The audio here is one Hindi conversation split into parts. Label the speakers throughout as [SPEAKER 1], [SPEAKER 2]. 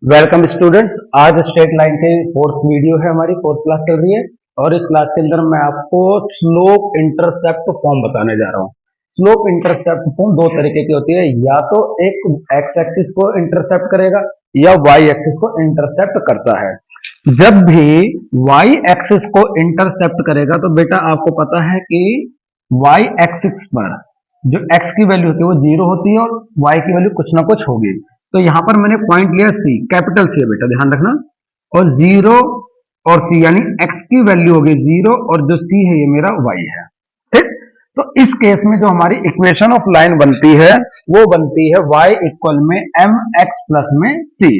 [SPEAKER 1] Welcome students. आज स्टेट लाइन के फोर्थ वीडियो है, हमारी फोर्थ क्लास चल रही है और इस क्लास के अंदर मैं आपको स्लोप इंटरसेप्ट फॉर्म बताने जा रहा हूँ। स्लोप इंटरसेप्ट फॉर्म दो तरीके की होती है, या तो एक एक्स एक्सिस को इंटरसेप्ट करेगा या वाई एक्सिस को इंटरसेप्ट करता है। जब भी वाई एक्सिस को इंटरसेप्ट करेगा तो बेटा आपको पता है कि वाई एक्सिस पर जो एक्स की वैल्यू होती है वो 0 होती है और वाई की वैल्यू कुछ ना कुछ होगी। तो यहां पर मैंने पॉइंट लिया सी, कैपिटल सी है बेटा, ध्यान रखना। और 0 और सी यानी एक्स की वैल्यू होगी 0 और जो सी है ये मेरा वाई है। ठीक, तो इस केस में जो हमारी इक्वेशन ऑफ लाइन बनती है वो बनती है y इक्वल में एम एक्स प्लस में c.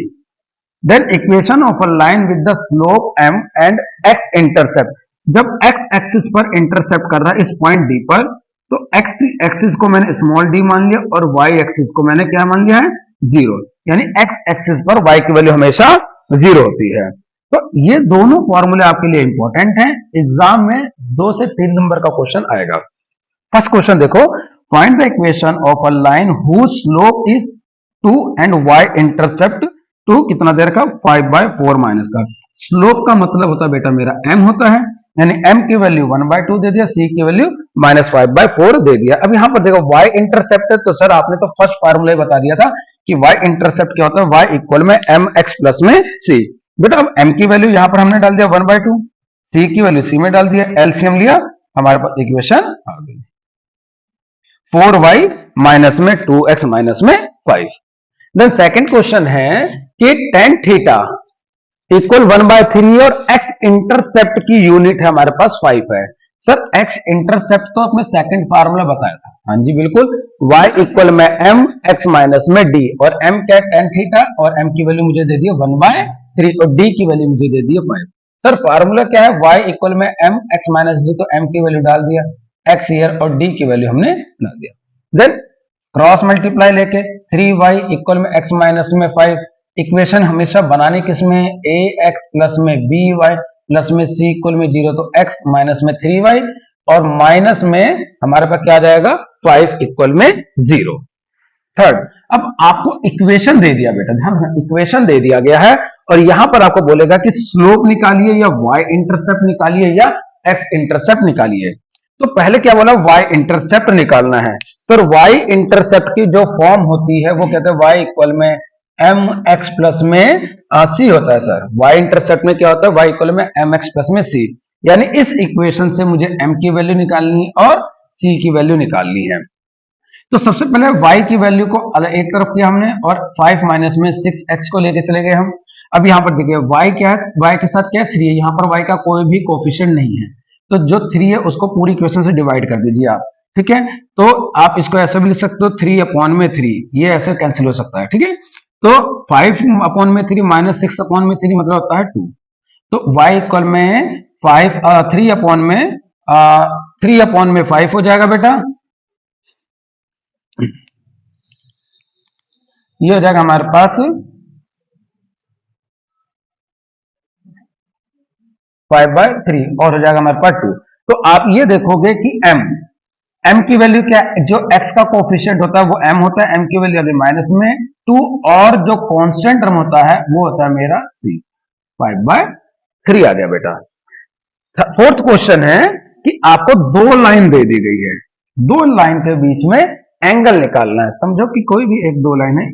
[SPEAKER 1] Then equation of a line with the slope m and x intercept. जब x एक्सिस पर इंटरसेप्ट कर रहा है इस पॉइंट डी पर, तो x एक्सिस को मैंने स्मॉल डी मान लिया और y एक्सिस को मैंने क्या मान लिया है, 0। यानी x एक्सिस पर y की वैल्यू हमेशा 0 होती है। तो ये दोनों फॉर्मूले आपके लिए इंपॉर्टेंट हैं, एग्जाम में 2 से 3 नंबर का क्वेश्चन आएगा। फर्स्ट क्वेश्चन देखो, find the equation of a line whose slope is 2 and y intercept 2 कितना देर का, 5/4 माइनस का। स्लोप का मतलब होता है बेटा मेरा m होता है, यानी m की वैल्यू 1/2 दे दिया, c की वैल्यू -5/4 दे दिया। अब यहां पर देखो y इंटरसेप्ट है, तो सर आपने तो फर्स्ट फार्मूला बता दिया था कि y इंटरसेप्ट क्या होता है, y इक्वल में एम एक्स प्लस में c। बेटा अब m की वैल्यू यहां पर हमने डाल दिया 1/2, c की वैल्यू c में डाल दिया, एलसीएम लिया, हमारे पास इक्वेशन आ गई 4y माइनस में 2x माइनस में 5। देन सेकंड क्वेश्चन है कि tan थीटा इक्वल 1/3 और x इंटरसेप्ट की यूनिट है हमारे पास 5 है। सर x इंटरसेप्ट तो अपने सेकंड फार्मूला बताया था, हाँ जी बिल्कुल, y इक्वल में m x माइनस में d, और m क्या है, tan थीटा, और m की वैल्यू मुझे दे दी 1/3 और d की वैल्यू मुझे दे दी 5। सर फार्मूला क्या है, y इक्वल में m x माइनस d, तो m की वैल्यू डाल दिया, x ईयर और d की वैल्यू हमने डाल दिया। देन क्रॉस मल्टीप्लाई लेके 3y इक्वल में x माइनस में 5। इक्वेशन हमेशा बनाने किसमें, a x प्लस में b y प्लस में c इक्वल में 0, तो x माइनस में 3y और माइनस में हमारे पास क्या आ जाएगा 5 इक्वल में 0। थर्ड, अब आपको इक्वेशन दे दिया बेटा, ध्यान रखना इक्वेशन दे दिया गया है और यहां पर आपको बोलेगा कि स्लोप निकालिए या y इंटरसेप्ट निकालिए या x इंटरसेप्ट निकालिए। तो पहले क्या बोला, y इंटरसेप्ट निकालना है। सर y इंटरसेप्ट की जो फॉर्म होती है वो कहते हैं y इक्वल में एम एक्स प्लस में सी होता है। सर y इंटरसेप्ट में क्या होता है, y इक्वल में एम एक्स प्लस में सी, यानी इस इक्वेशन से मुझे m की वैल्यू निकालनी है और c की वैल्यू निकालनी है। तो सबसे पहले y की वैल्यू को एक तरफ किया हमने और 5 माइनस में 6x को लेके चले गए हम। अब यहाँ पर देखिए y क्या है, y के साथ क्या है 3 है, यहाँ पर y का कोई भी कोफिशिएंट नहीं है, तो जो 3 है उसको पूरी इक्वेशन से डिवाइड कर दीजिए आप। ठीक है, तो आप इसको ऐसे भी लिख सकते हो 3/3, ये ऐसे कैंसिल हो सकता है। ठीक है, तो 5/3 माइनस 6/3 मतलब होता है 2। तो y इक्वल में 3/5 हो जाएगा बेटा, ये हो जाएगा हमारे पास 5/3 और हो जाएगा हमारे पास 2। तो आप ये देखोगे कि m की वैल्यू क्या है, जो x का कोफिशिएंट होता है वो m होता है, m की वैल्यू अभी माइनस में 2 और जो कांस्टेंट टर्म होता है वो होता है मेरा c, 5/3 आ गया बेटा। फोर्थ क्वेश्चन है कि आपको दो लाइन दे दी गई है, दो लाइन के बीच में एंगल निकालना है। समझो कि कोई भी एक दो लाइन है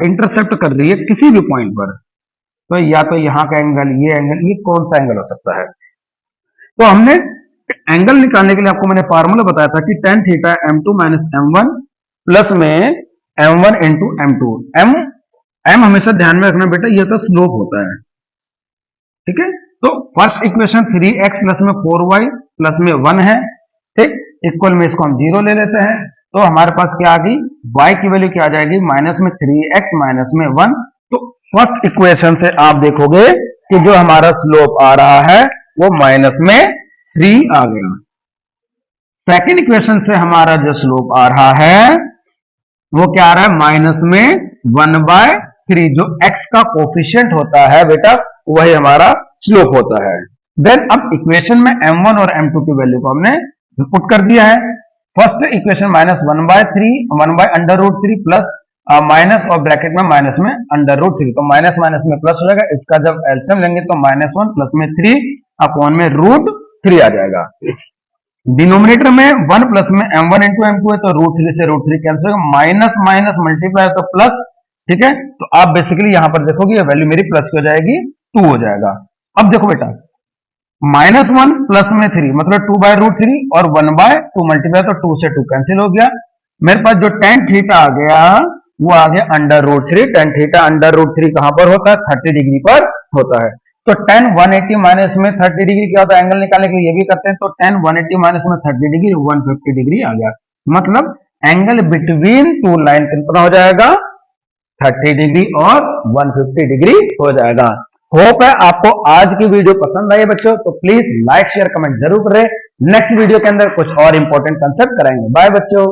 [SPEAKER 1] इंटरसेप्ट कर रही है किसी भी पॉइंट पर, तो या तो यहाँ का एंगल, ये कौन सा एंगल हो सकता है। तो हमने एंगल निकालने के लिए आपको मैंने फार्मूला बताया था कि tan theta m2 minus m1 plus में m1 इंटू m2। m हमेशा ध्यान में रखना बेटा, ये तो स्लोप होता है। ठीक है, तो फर्स्ट इक्वेशन 3x प्लस में 4y प्लस में 1 है, ठीक, इक्वल में इसको हम 0 ले लेते हैं, तो हमारे पास क्या आ गई, y की वैल्यू क्या आ जाएगी, माइनस में 3x माइनस में 1। तो फर्स्ट इक्वेशन से आप देखोगे कि जो हमारा स्लोप आ रहा है वो माइनस में 3 आ गया। सेकेंड इक्वेशन से हमारा जो स्लोप आ रहा है वो क्या आ रहा है, माइनस में 1/3, जो x का कोफिशिएंट होता है बेटा वही हमारा स्लोप होता है। देन अब इक्वेशन में m1 और m2 की वैल्यू को हमने पुट कर दिया है। First equation minus 1/3 1/√3 plus minus और ब्रैकेट में माइनस में अंडर रूट 3, तो माइनस माइनस में प्लस हो जाएगा। इसका जब एलसीएम लेंगे तो -1 प्लस में 3 अपॉन में रूट 3 आ जाएगा। डिनोमिनेटर में 1 प्लस में m1 इंटू m2 है, तो रूट 3 से रूट 3 कैंसिल होगा, माइनस माइनस मल्टीप्लाई तो प्लस, ठीक है। तो आप बेसिकली यहां पर देखोगे ये वैल्यू मेरी प्लस की हो जाएगी, 2 हो जाएगा। अब देखो बेटा, -1 प्लस में 3 मतलब 2 बाय रूट 3 और 1 बाय 2 मल्टीप्लाई, तो 2 से 2 कैंसिल हो गया। मेरे पास जो tan थीटा आ गया वो आ गया under root 3। tan theta under root 3 कहां पर होता है? 30 डिग्री पर होता है। तो tan 180 माइनस में 30 डिग्री क्या होता है? एंगल निकालने के लिए ये भी करते हैं। तो tan 180 माइनस में 30 डिग्री 150 डिग्री आ गया। मतलब एंगल बिटवीन टू लाइन कितना हो जाएगा? 30 डिग्री और 150 डिग्री हो जाएगा। होप है आपको आज की वीडियो पसंद आई बच्चों, तो प्लीज लाइक शेयर कमेंट जरूर करें। नेक्स्ट वीडियो के अंदर कुछ और इंपॉर्टेंट कंसेप्ट कराएंगे। बाय बच्चों।